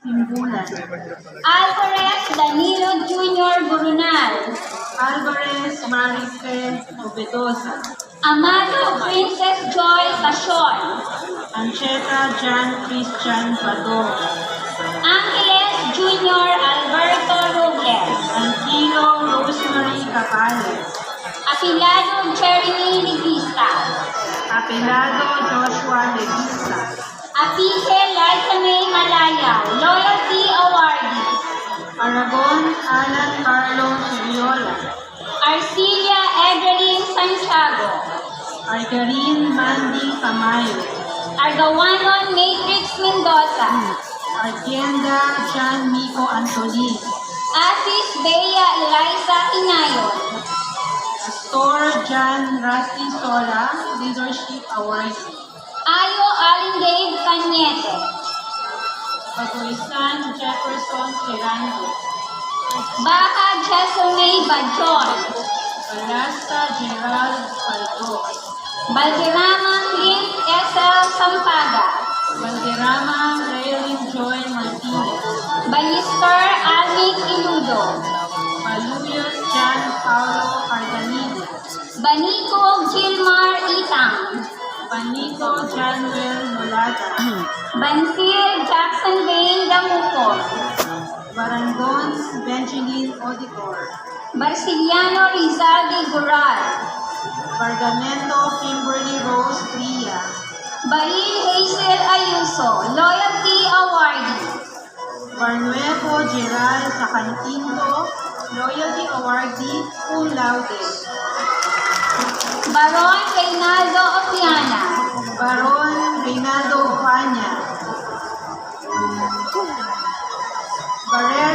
Simbulan. Alvarez Danilo Jr. Burunal. Alvarez Marife Obedosa. Amado Princess Joy Passion. Ancheta John Christian Badong. Angeles Jr. Alberto Robles. Antilo Rosemary Capales. Apilado Jeremy Ligista. Apelado Joshua Legista. Apiche Liza May Malaya, Loyalty Awardee. Aragon Alan Carlo Suriola. Arcilia Evelyn Santiago. Argarin Mandy Tamayo. Argawanon Matrix Mendoza. Argenda John Mico Antolin. Asis Bea Eliza Inayon. Astor John Rusty Sola, Leadership Award. Ayo Alingay Cañete. Patuisan Jefferson Serrano. Baha Jessamay Badjon. Balasta Gerald Paldo. Balderrama Clint S.L. Sampaga. Valderrama Raylin Joy Martinez. Balister Almic Iludo. Baluyos John Paulo Cardanilla. Banico Gilmar Itang. Banico Januel Molada. Bansil Jackson Bain Damuco. Barangons Benjamin Auditor. Barciliano Rizaldi Gural. Bargamento Kimberly Rose Tria. Baril Hazel Ayuso, Loyalty Awardee. Barnuevo Gerald Sacantinto, Loyalty Awardee, cum laude. Baron Reynaldo Opiana. Baron Reynaldo Ocaña. Barrera